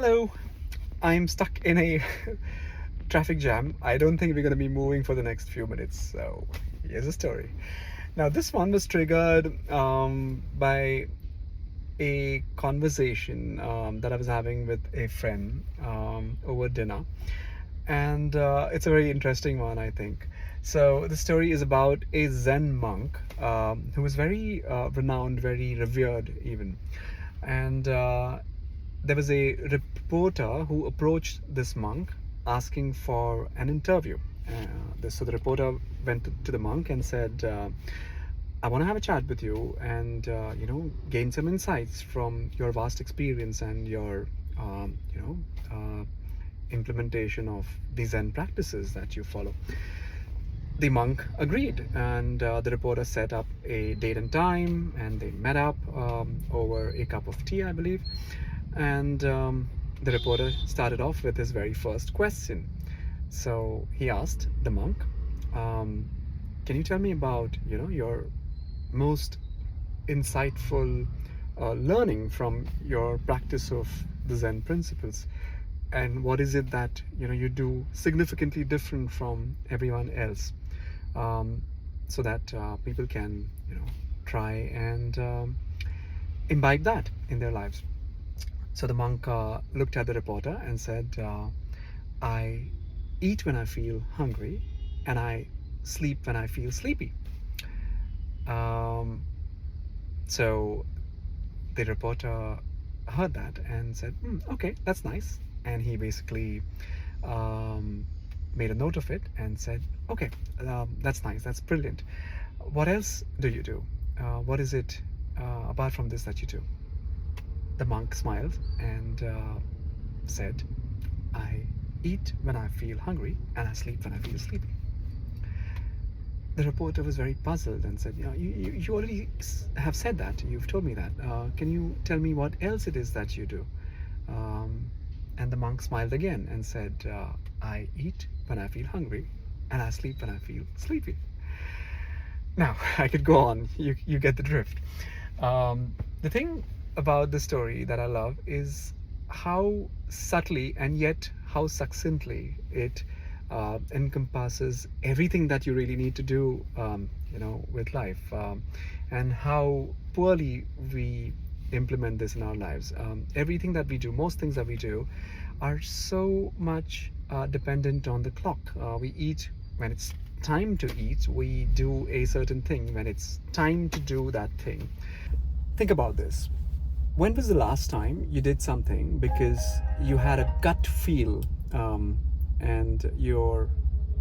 Hello, I'm stuck in a traffic jam. I don't think we're going to be moving for the next few minutes. So, here's a story. Now, this one was triggered by a conversation that I was having with a friend over dinner. And it's a very interesting one, I think. So, the story is about a Zen monk who was very renowned, very revered, even. And there was a reporter who approached this monk asking for an interview. So the reporter went to the monk and said, "I want to have a chat with you and gain some insights from your vast experience and your implementation of the Zen practices that you follow." The monk agreed, and the reporter set up a date and time, and they met up over a cup of tea, I believe. And the reporter started off with his very first question. So he asked the monk, "Can you tell me about your most insightful learning from your practice of the Zen principles, and what is it that you do significantly different from everyone else, so that people can try and imbibe that in their lives?" So the monk looked at the reporter and said, "I eat when I feel hungry, and I sleep when I feel sleepy." Um, so the reporter heard that and said, "Okay, that's nice." And he basically um, made a note of it and said, "Okay, that's nice, that's brilliant. What else do you do? What is it apart from this that you do?" The monk smiled and said, "I eat when I feel hungry and I sleep when I feel sleepy." The reporter was very puzzled and said, "You already have said that. You've told me that. Can you tell me what else it is that you do?" And the monk smiled again and said, "I eat when I feel hungry and I sleep when I feel sleepy." Now, I could go on. You get the drift. The thing about the story that I love is how subtly and yet how succinctly it encompasses everything that you really need to do, with life, and how poorly we implement this in our lives. Everything that we do, most things that we do, are so much dependent on the clock. We eat when it's time to eat. We do a certain thing when it's time to do that thing. Think about this. When was the last time you did something because you had a gut feel, and your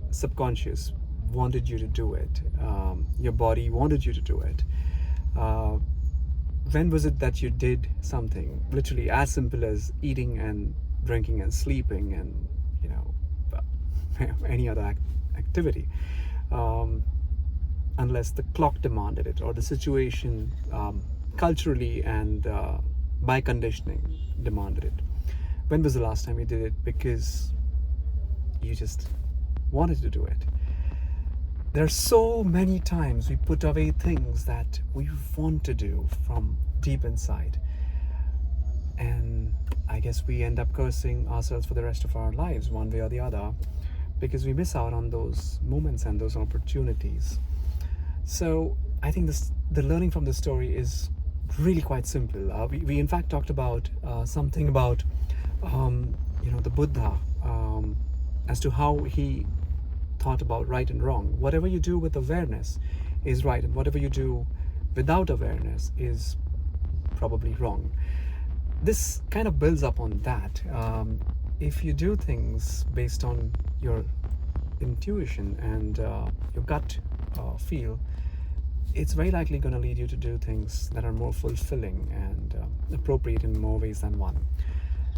subconscious wanted you to do it? Your body wanted you to do it. Uh, when was it that you did something literally as simple as eating and drinking and sleeping and any other activity, unless the clock demanded it or the situation, culturally and by conditioning, demanded it? When was the last time you did it because you just wanted to do it? There are so many times we put away things that we want to do from deep inside, and I guess we end up cursing ourselves for the rest of our lives, one way or the other, because we miss out on those moments and those opportunities. So I think the learning from this story is really quite simple. We in fact talked about something about the Buddha, as to how he thought about right and wrong. Whatever you do with awareness is right, and whatever you do without awareness is probably wrong. This kind of builds up on that. If you do things based on your intuition and your gut feel, it's very likely going to lead you to do things that are more fulfilling and appropriate in more ways than one.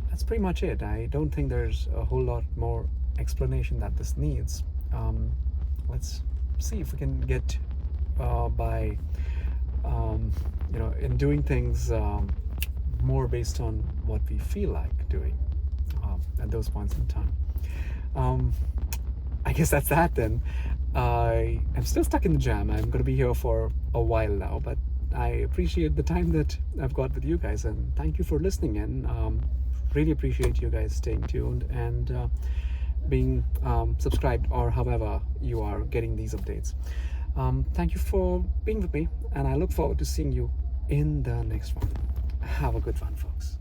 That's pretty much it. I don't think there's a whole lot more explanation that this needs. Let's see if we can get by in doing things more based on what we feel like doing at those points in time. I guess that's that then. I am still stuck in the jam. I'm going to be here for a while now, but I appreciate the time that I've got with you guys, and thank you for listening in. Really appreciate you guys staying tuned and being subscribed, or however you are getting these updates. Thank you for being with me, and I look forward to seeing you in the next one. Have a good one, folks.